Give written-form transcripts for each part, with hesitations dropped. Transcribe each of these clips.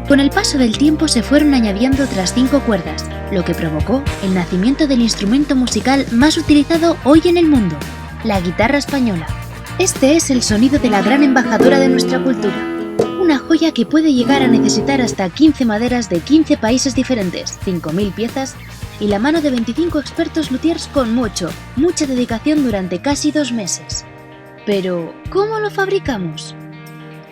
Con el paso del tiempo se fueron añadiendo otras 5 cuerdas, lo que provocó el nacimiento del instrumento musical más utilizado hoy en el mundo, la guitarra española. Este es el sonido de la gran embajadora de nuestra cultura, una joya que puede llegar a necesitar hasta 15 maderas de 15 países diferentes, 5.000 piezas y la mano de 25 expertos luthiers con mucha dedicación durante casi 2 meses. Pero, ¿cómo lo fabricamos?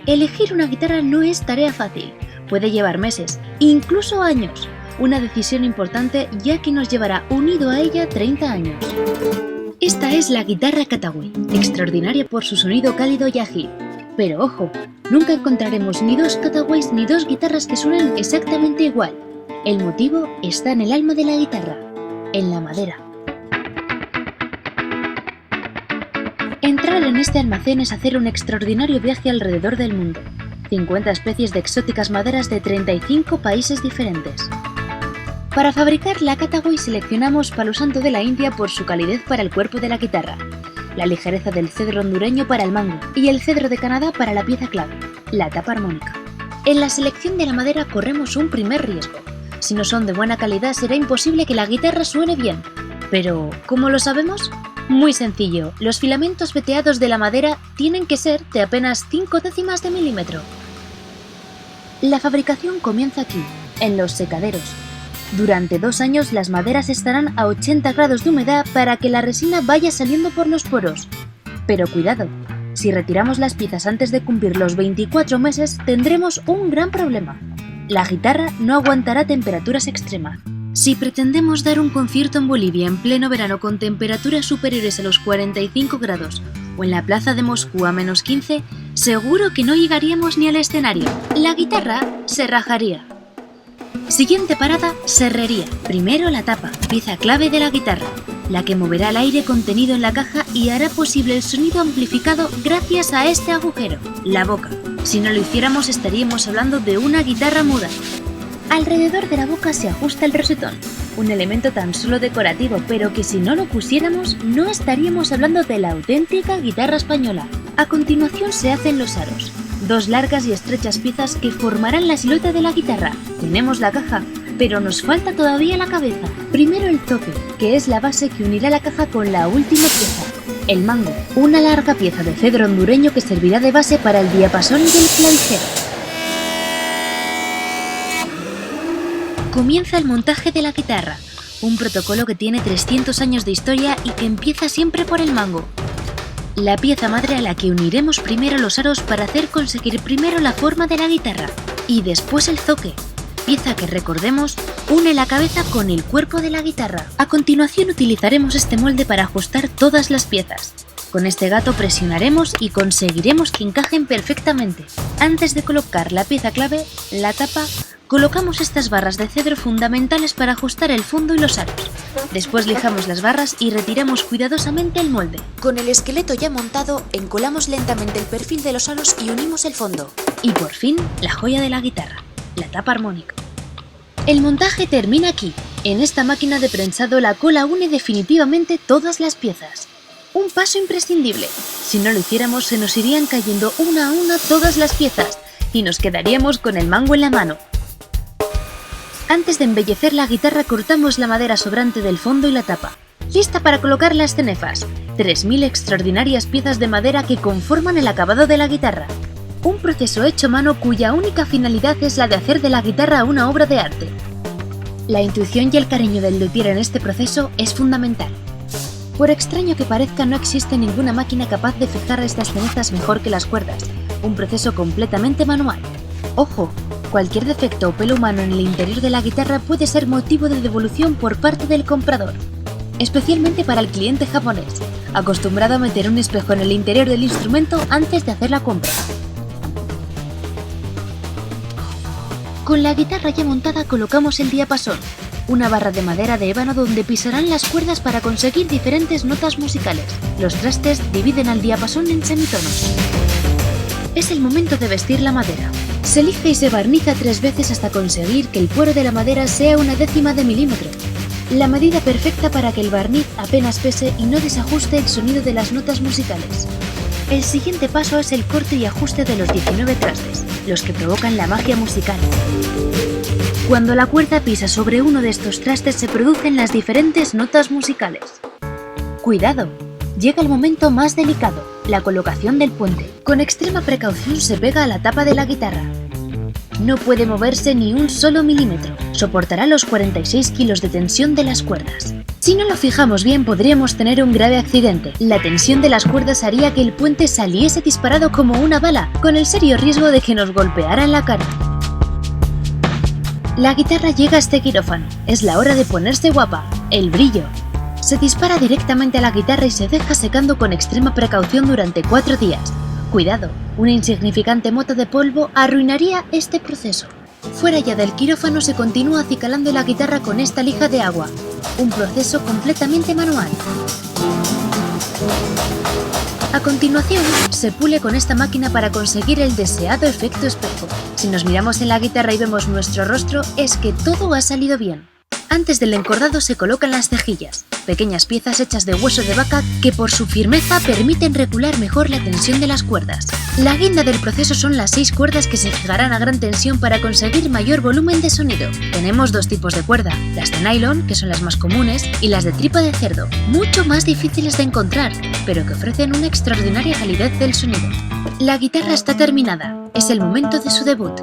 Elegir una guitarra no es tarea fácil, puede llevar meses, incluso años, una decisión importante ya que nos llevará unido a ella 30 años. Esta es la guitarra Kataway, extraordinaria por su sonido cálido y ágil. Pero ojo, nunca encontraremos ni 2 Kataways ni 2 guitarras que suenen exactamente igual. El motivo está en el alma de la guitarra, en la madera. Entrar en este almacén es hacer un extraordinario viaje alrededor del mundo. 50 especies de exóticas maderas de 35 países diferentes. Para fabricar la Kataway seleccionamos palo santo de la India por su calidez para el cuerpo de la guitarra, la ligereza del cedro hondureño para el mango y el cedro de Canadá para la pieza clave, la tapa armónica. En la selección de la madera corremos un primer riesgo. Si no son de buena calidad será imposible que la guitarra suene bien. Pero, ¿cómo lo sabemos? Muy sencillo, los filamentos veteados de la madera tienen que ser de apenas 5 décimas de milímetro. La fabricación comienza aquí, en los secaderos. Durante 2 años las maderas estarán a 80 grados de humedad para que la resina vaya saliendo por los poros. Pero cuidado, si retiramos las piezas antes de cumplir los 24 meses tendremos un gran problema. La guitarra no aguantará temperaturas extremas. Si pretendemos dar un concierto en Bolivia en pleno verano con temperaturas superiores a los 45 grados o en la plaza de Moscú a -15, seguro que no llegaríamos ni al escenario. La guitarra se rajaría. Siguiente parada, serrería. Primero la tapa, pieza clave de la guitarra, la que moverá el aire contenido en la caja y hará posible el sonido amplificado gracias a este agujero, la boca. Si no lo hiciéramos estaríamos hablando de una guitarra muda. Alrededor de la boca se ajusta el rosetón, un elemento tan solo decorativo, pero que si no lo pusiéramos no estaríamos hablando de la auténtica guitarra española. A continuación se hacen los aros, 2 largas y estrechas piezas que formarán la silueta de la guitarra. Tenemos la caja, pero nos falta todavía la cabeza. Primero el zoque, que es la base que unirá la caja con la última pieza. El mango, una larga pieza de cedro hondureño que servirá de base para el diapasón y el clavijero. Comienza el montaje de la guitarra, un protocolo que tiene 300 años de historia y que empieza siempre por el mango, la pieza madre a la que uniremos primero los aros para hacer conseguir primero la forma de la guitarra, y después el zoque, pieza que, recordemos, une la cabeza con el cuerpo de la guitarra. A continuación utilizaremos este molde para ajustar todas las piezas. Con este gato presionaremos y conseguiremos que encajen perfectamente. Antes de colocar la pieza clave, la tapa, colocamos estas barras de cedro fundamentales para ajustar el fondo y los aros. Después lijamos las barras y retiramos cuidadosamente el molde. Con el esqueleto ya montado, encolamos lentamente el perfil de los aros y unimos el fondo. Y por fin, la joya de la guitarra, la tapa armónica. El montaje termina aquí. En esta máquina de prensado la cola une definitivamente todas las piezas. Un paso imprescindible. Si no lo hiciéramos se nos irían cayendo una a una todas las piezas y nos quedaríamos con el mango en la mano. Antes de embellecer la guitarra cortamos la madera sobrante del fondo y la tapa. Lista para colocar las cenefas, 3.000 extraordinarias piezas de madera que conforman el acabado de la guitarra. Un proceso hecho a mano cuya única finalidad es la de hacer de la guitarra una obra de arte. La intuición y el cariño del luthier en este proceso es fundamental. Por extraño que parezca, no existe ninguna máquina capaz de fijar estas cenefas mejor que las cuerdas, un proceso completamente manual. Ojo, cualquier defecto o pelo humano en el interior de la guitarra puede ser motivo de devolución por parte del comprador, especialmente para el cliente japonés, acostumbrado a meter un espejo en el interior del instrumento antes de hacer la compra. Con la guitarra ya montada colocamos el diapasón, una barra de madera de ébano donde pisarán las cuerdas para conseguir diferentes notas musicales. Los trastes dividen al diapasón en semitonos. Es el momento de vestir la madera. Se lija y se barniza 3 veces hasta conseguir que el cuero de la madera sea 1/10 de milímetro. La medida perfecta para que el barniz apenas pese y no desajuste el sonido de las notas musicales. El siguiente paso es el corte y ajuste de los 19 trastes. los que provocan la magia musical. Cuando la cuerda pisa sobre uno de estos trastes se producen las diferentes notas musicales. ¡Cuidado! Llega el momento más delicado, la colocación del puente. Con extrema precaución se pega a la tapa de la guitarra. No puede moverse ni un solo milímetro. Soportará los 46 kilos de tensión de las cuerdas. Si no lo fijamos bien, podríamos tener un grave accidente. La tensión de las cuerdas haría que el puente saliese disparado como una bala, con el serio riesgo de que nos golpeara en la cara. La guitarra llega a este quirófano. Es la hora de ponerse guapa. El brillo. Se dispara directamente a la guitarra y se deja secando con extrema precaución durante 4 días. Cuidado, una insignificante mota de polvo arruinaría este proceso. Fuera ya del quirófano se continúa acicalando la guitarra con esta lija de agua, un proceso completamente manual. A continuación, se pule con esta máquina para conseguir el deseado efecto espejo. Si nos miramos en la guitarra y vemos nuestro rostro, es que todo ha salido bien. Antes del encordado se colocan las cejillas, pequeñas piezas hechas de hueso de vaca que por su firmeza permiten regular mejor la tensión de las cuerdas. La guinda del proceso son las 6 cuerdas que se fijarán a gran tensión para conseguir mayor volumen de sonido. Tenemos 2 tipos de cuerda, las de nylon, que son las más comunes, y las de tripa de cerdo, mucho más difíciles de encontrar, pero que ofrecen una extraordinaria calidad del sonido. La guitarra está terminada, es el momento de su debut.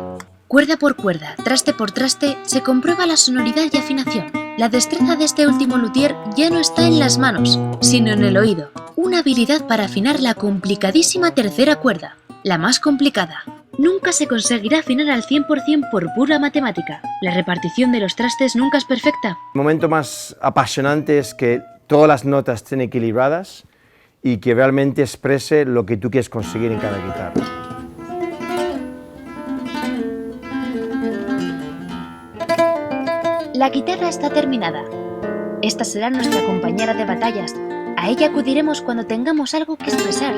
Cuerda por cuerda, traste por traste, se comprueba la sonoridad y afinación. La destreza de este último luthier ya no está en las manos, sino en el oído. Una habilidad para afinar la complicadísima tercera cuerda, la más complicada. Nunca se conseguirá afinar al 100% por pura matemática. La repartición de los trastes nunca es perfecta. El momento más apasionante es que todas las notas estén equilibradas y que realmente exprese lo que tú quieres conseguir en cada guitarra. La guitarra está terminada. Esta será nuestra compañera de batallas. A ella acudiremos cuando tengamos algo que expresar.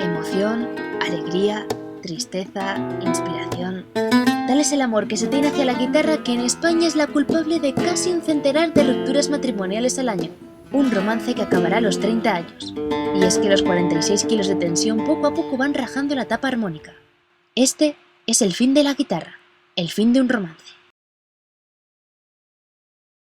Emoción, alegría, tristeza, inspiración. Tal es el amor que se tiene hacia la guitarra que en España es la culpable de casi un centenar de rupturas matrimoniales al año. Un romance que acabará a los 30 años. Y es que los 46 kilos de tensión poco a poco van rajando la tapa armónica. Este es el fin de la guitarra, el fin de un romance.